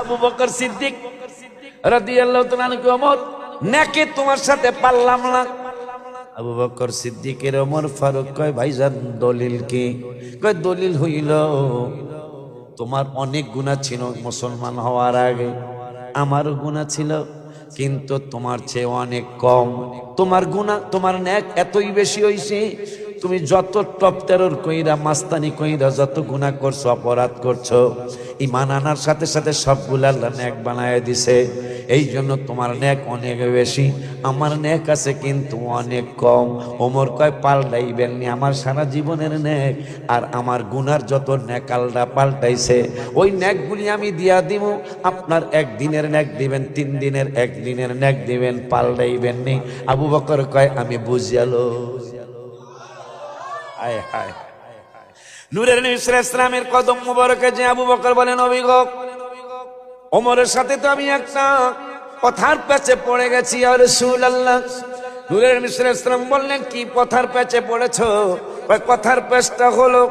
আবু বকর সিদ্দিক রাদিয়াল্লাহু তাআলা আনহু ওমর নেকে তোমার সাথে পারলাম না। আবু বকর সিদ্দিকের ওমর ফারুক কয় ভাইজান দলিল কি? কয় দলিল হইল তোমার অনেক গুনাহ ছিল মুসলমান হওয়ার আগে, আমারও গুনাহ ছিল, কিন্তু তোমার চেয়ে অনেক কম। তোমার গুনাহ তোমার নেক এতই বেশি হইছে, তুমি যত টপ টেরর কইরা মাস্তানি কইরা যত গুনাহ করছো, অপরাধ করছো, ঈমান আনার সাথে সাথে সবগুলা আল্লাহ নেক বানায় দিছে। এই জন্য তোমার নেক অনেক বেশি, আমার নেক আছে কিন্তু অনেক কম। ওমর কয় পাল্টাইবেন নি আমার সারা জীবনের নেক আর আমার গুনার যত নেক আল্লাহ পাল্টাইছে, ওই নেকগুলি আমি দিয়া দিব। আপনার একদিনের নেক দিবেন, 3 দিনের একদিনের নেক দিবেন, পাল্টাইবেন নি। আবু বকর কয় আমি বুঝিয়ালো। হায় হায়, নূরের নবী সাল্লাল্লাহু আলাইহি ওয়াসাল্লামের কদম মুবারকে যে আবু বকর বলেন নবী গো, ওমরের সাথে তো আমি একটা কথার পেঁচে পড়ে গেছি ইয়া রাসূলুল্লাহ। নূরের নবী সাল্লাল্লাহু আলাইহি ওয়াসাল্লাম বললেন কি কথার পেঁচে পড়েছো? ওই কথার পেঁচটা হলো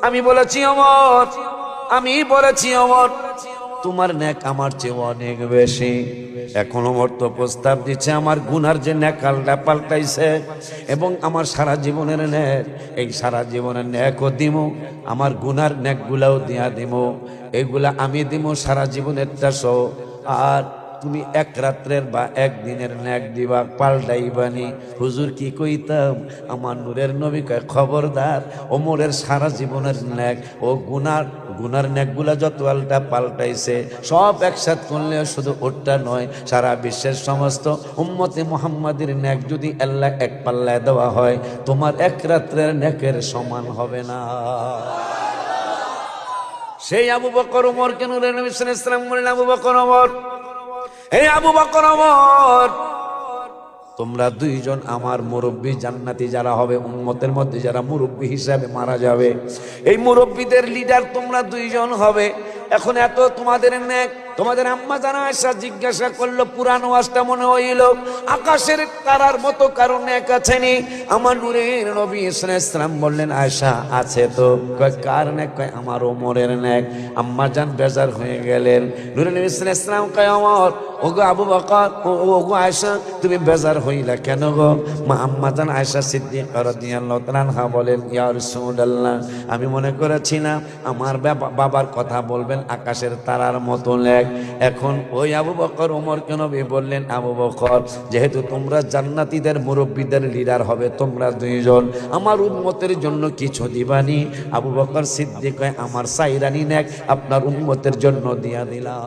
আমি বলেছি ওমর তোমার নেক আমার চেয়ে অনেক বেশি। এখন ওমর তো প্রস্তাব দিচ্ছে আমার গুনার যে নেক আল্লাহ পাল্টাইছে এবং আমার সারা জীবনের নেক, এই সারা জীবনের নেকও দিমু, আমার গুনার নেকগুলাও দিয়া দিমু, এগুলা আমি দিমু সারা জীবনের সহ। আর তুমি এক রাত্রের বা একদিনের নেক দিবা, পাল্টাইবানি। হুজুর কি কইতাম? আমার নূরের নবী কয় খবরদার, ওমরের সারা জীবনের নেক ও গুনার নেকগুলা যত আল্লাহ পাল্টাইছে সব একসাথ করলে শুধু ওটা নয়, সারা বিশ্বের সমস্ত উম্মতে মুহাম্মাদের নেক যদি আল্লাহ এক পাল্লায় দেওয়া হয়, তোমার এক রাত্রের নেকের সমান হবে না। সেই আবু বকর ওমরকে নূরের নবী সাল্লাল্লাহু আলাইহি ওয়াসাল্লাম বললেন আবু বকর ওমর, এই আবু বকর ওমর, তোমরা দুইজন আমার মুরব্বী, জান্নাতি যারা হবে উম্মতের মধ্যে যারা মুরব্বী হিসাবে মারা যাবে, এই মুরব্বীদের লিডার তোমরা দুইজন হবে। এখন এত তোমাদের নেক, তোমাদের আম্মা জানা আয়েশা জিজ্ঞাসা করলো, পুরান ওয়াজটা মনে হইল আকাশের তারার মতো কারো নেক আছে নি? আমার নূরের নবী সাল্লাল্লাহু আলাইহি ওয়াসাল্লাম বললেন আয়েশা আছে তো। কয় কার নেক? কয় আমার ওমরের নেক। আম্মা জান বেজার হয়ে গেলেন। নূরের নবী সাল্লাল্লাহু আলাইহি ওয়াসাল্লাম কয় ওমর, ওগো আবু বকর, ওগো আয়েশা, তুমি বেজার হইলা কেন গো? মা আম্মা জান আয়েশা সিদ্দিকা রাদিয়াল্লাহু তাআলা আনহা বলেন ইয়া রাসূলুল্লাহ, আমি মনে করেছিলাম আমার বাবার কথা বলবেন আকাশের তারার মতো নেক। এখন ওই আবু বকর ওমরকে নবী বললেন আবু বকর, যেহেতু তোমরা জান্নাতীদের মুরব্বীদের লিডার হবে, তোমরা দুইজন আমার উম্মতের জন্য কিছু দিবানি? আবু বকর সিদ্দিক কয় আমার সাইরানি নেক আপনার উম্মতের জন্য দিয়া দিলাম।